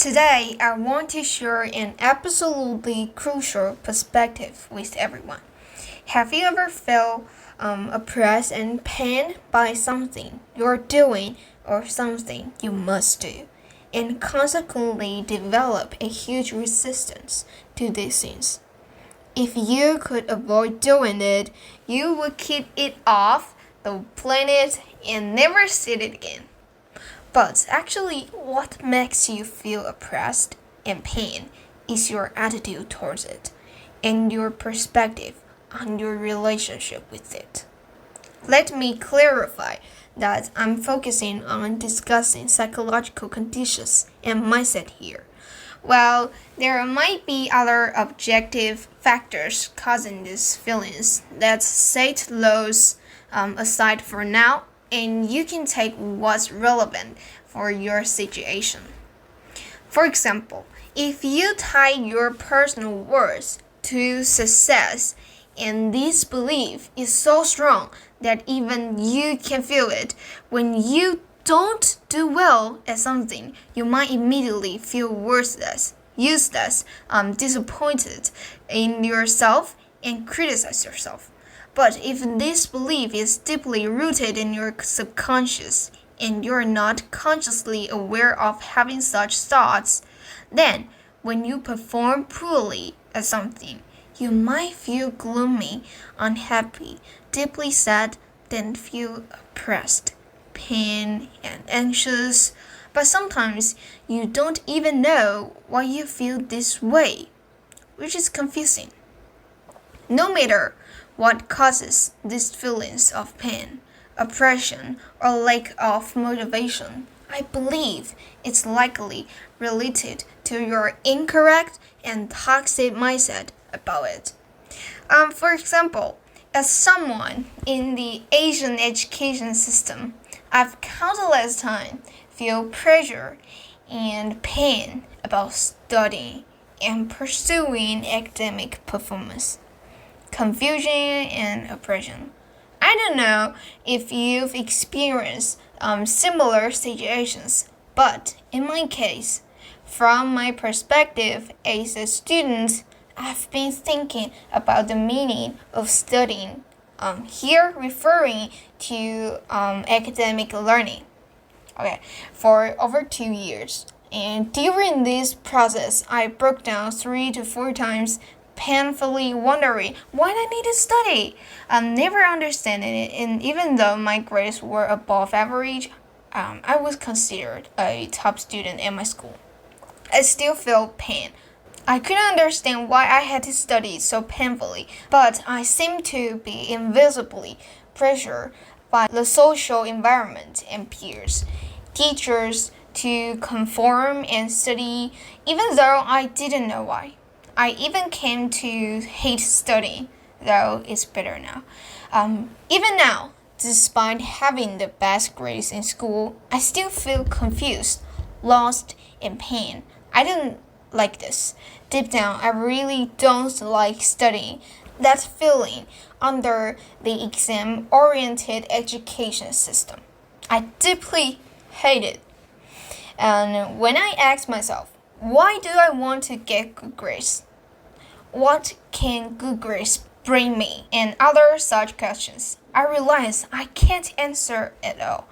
Today, I want to share an absolutely crucial perspective with everyone. Have you ever felt oppressed and pained by something you're doing or something you must do, and consequently develop a huge resistance to these things? If you could avoid doing it, you would keep it off the planet and never see it again. But actually, what makes you feel oppressed and pain is your attitude towards it and your perspective on your relationship with it. Let me clarify that I'm focusing on discussing psychological conditions and mindset here. While there might be other objective factors causing these feelings, let's set those aside for now, and you can take what's relevant for your situation. For example, if you tie your personal worth to success, and this belief is so strong that even you can feel it when you don't do well at something, you might immediately feel worthless, useless, disappointed in yourself and criticize yourself. But if this belief is deeply rooted in your subconscious and you're not consciously aware of having such thoughts, then when you perform poorly at something, you might feel gloomy, unhappy, deeply sad, then feel oppressed, pain, and anxious. But sometimes you don't even know why you feel this way, which is confusing. No matter what causes these feelings of pain, oppression, or lack of motivation, I believe it's likely related to your incorrect and toxic mindset about it. For example, as someone in the Asian education system, I've countless times feel pressure and pain about studying and pursuing academic performance, confusion and oppression. I don't know if you've experienced similar situations, but in my case, from my perspective as a student, I've been thinking about the meaning of studying, here referring to academic learning, for over 2 years. And during this process, I broke down 3 to 4 times, painfully wondering why I need to study. Never understanding it, and even though my grades were above average, I was considered a top student at my school. I still felt pain. I couldn't understand why I had to study so painfully, but I seemed to be invisibly pressured by the social environment and peers, teachers, to conform and study, even though I didn't know why. I even came to hate studying, though it's better now. Even now, despite having the best grades in school, I still feel confused, lost, and pain. I don't like this. Deep down, I really don't like studying. That feeling under the exam-oriented education system. I deeply hate it. And when I ask myself, why do I want to get good grades? What can good grades bring me? And other such questions, I realize I can't answer at all.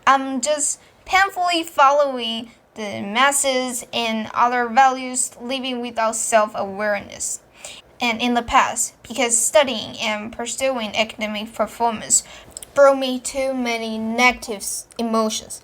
I'm just painfully following the masses and other values, living without self-awareness. And in the past, because studying and pursuing academic performance brought me too many negative emotions,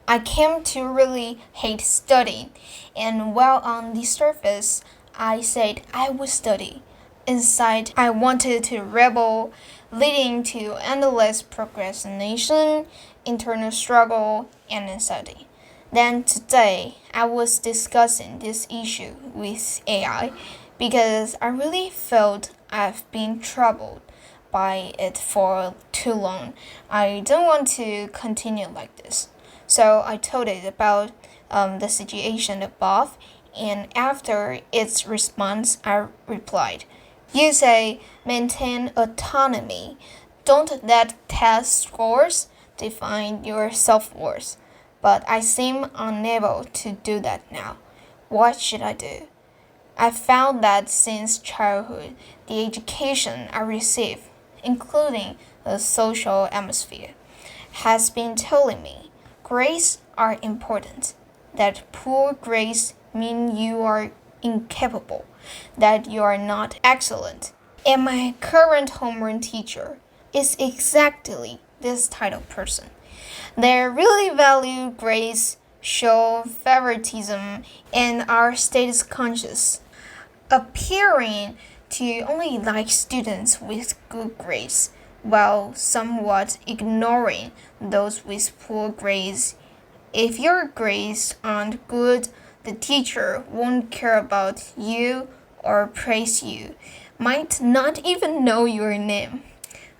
I came to really hate studying, and while on the surface, I said I would study, inside I wanted to rebel, leading to endless procrastination, internal struggle, and anxiety. Then today, I was discussing this issue with AI because I really felt I've been troubled by it for too long. I don't want to continue like this. So I told it about the situation above, and after its response, I replied, "You say maintain autonomy. Don't let test scores define your self-worth. But I seem unable to do that now. What should I do? I found that since childhood, the education I receive, including the social atmosphere, has been telling me grades are important, that poor grades mean you are incapable, that you are not excellent. And my current homeroom teacher is exactly this type of person. They really value grades, show favoritism, and are status conscious, appearing to only like students with good grades, while somewhat ignoring those with poor grades. If your grades aren't good, the teacher won't care about you or praise you, might not even know your name.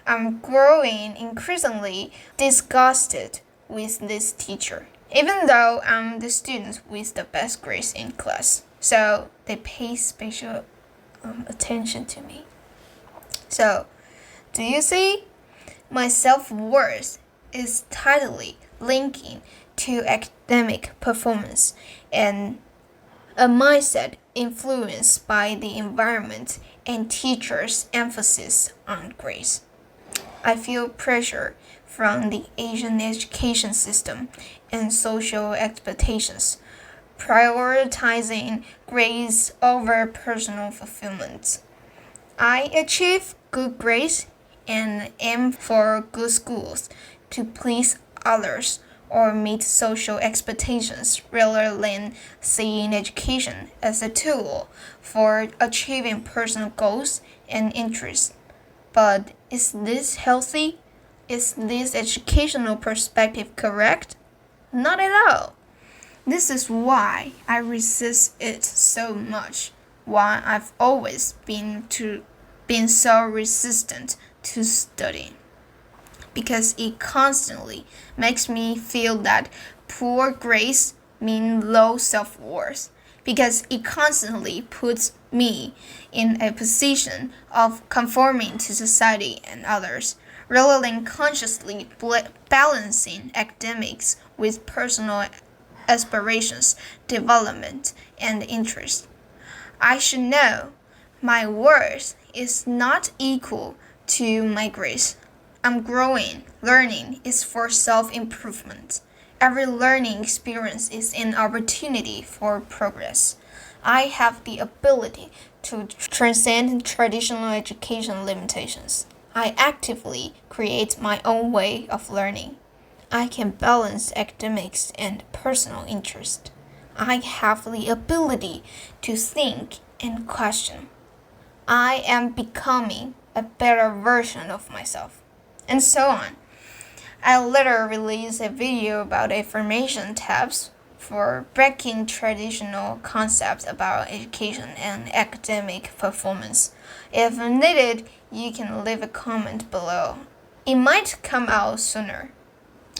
I'm growing increasingly disgusted with this teacher, even though I'm the student with the best grades in class. So they pay special attention to me. So, do you see? My self-worth is tightly linking to academic performance and a mindset influenced by the environment and teachers' emphasis on grades. I feel pressure from the Asian education system and social expectations, prioritizing grades over personal fulfillment. I achieve good grades and aim for good schools to please others or meet social expectations rather than seeing education as a tool for achieving personal goals and interests. But is this healthy? Is this educational perspective correct? Not at all. This is why I resist it so much. Why I've always been so resistant to studying. Because it constantly makes me feel that poor grades mean low self-worth. Because it constantly puts me in a position of conforming to society and others, rather than consciously balancing academics with personal aspirations, development, and interest. I should know my worth is not equal to my grades. I'm growing. Learning is for self-improvement. Every learning experience is an opportunity for progress. I have the ability to transcend traditional education limitations. I actively create my own way of learning. I can balance academics and personal interest. I have the ability to think and question. I am becoming a better version of myself, and so on. I later released a video about affirmation tabs for breaking traditional concepts about education and academic performance. If needed, you can leave a comment below. It might come out sooner.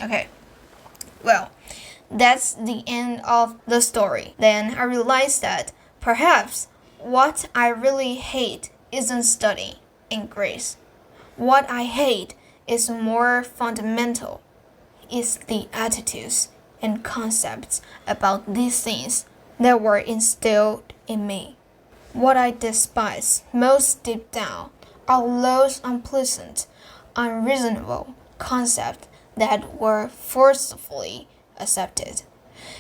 Okay, well, that's the end of the story. Then I realized that perhaps what I really hate isn't studying and grades. What I hate is more fundamental. It's the attitudes and concepts about these things that were instilled in me. What I despise most deep down are those unpleasant, unreasonable concepts that were forcefully accepted.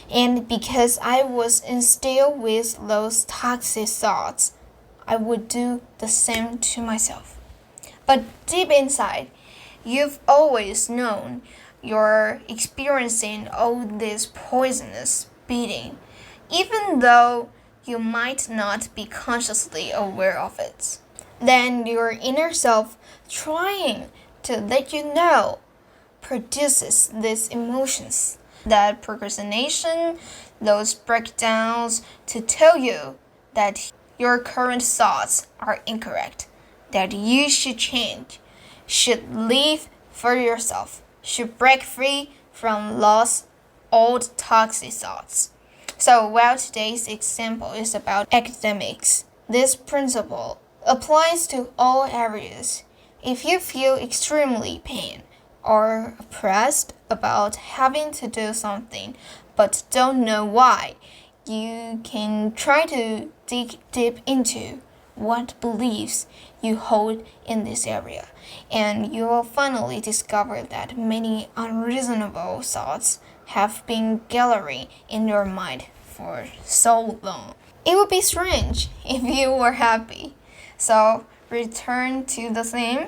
And because I was instilled with those toxic thoughts, I would do the same to myself. But deep inside, you've always known you're experiencing all this poisonous beating, even though you might not be consciously aware of it. Then your inner self, trying to let you know, produces these emotions, that procrastination, those breakdowns, to tell you that your current thoughts are incorrect, that you should change, should live for yourself, should break free from lost, old toxic thoughts. So while today's example is about academics, this principle applies to all areas. If you feel extremely pain or oppressed about having to do something but don't know why, you can try to dig deep into what beliefs you hold in this area, and you will finally discover that many unreasonable thoughts have been gathering in your mind for so long. It would be strange if you were happy. So return to the theme.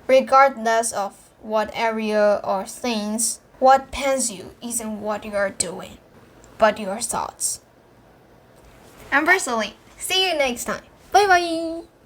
Regardless of what area or things, what pains you isn't what you are doing, but your thoughts. I'm Breeze Salene. See you next time. Bye bye.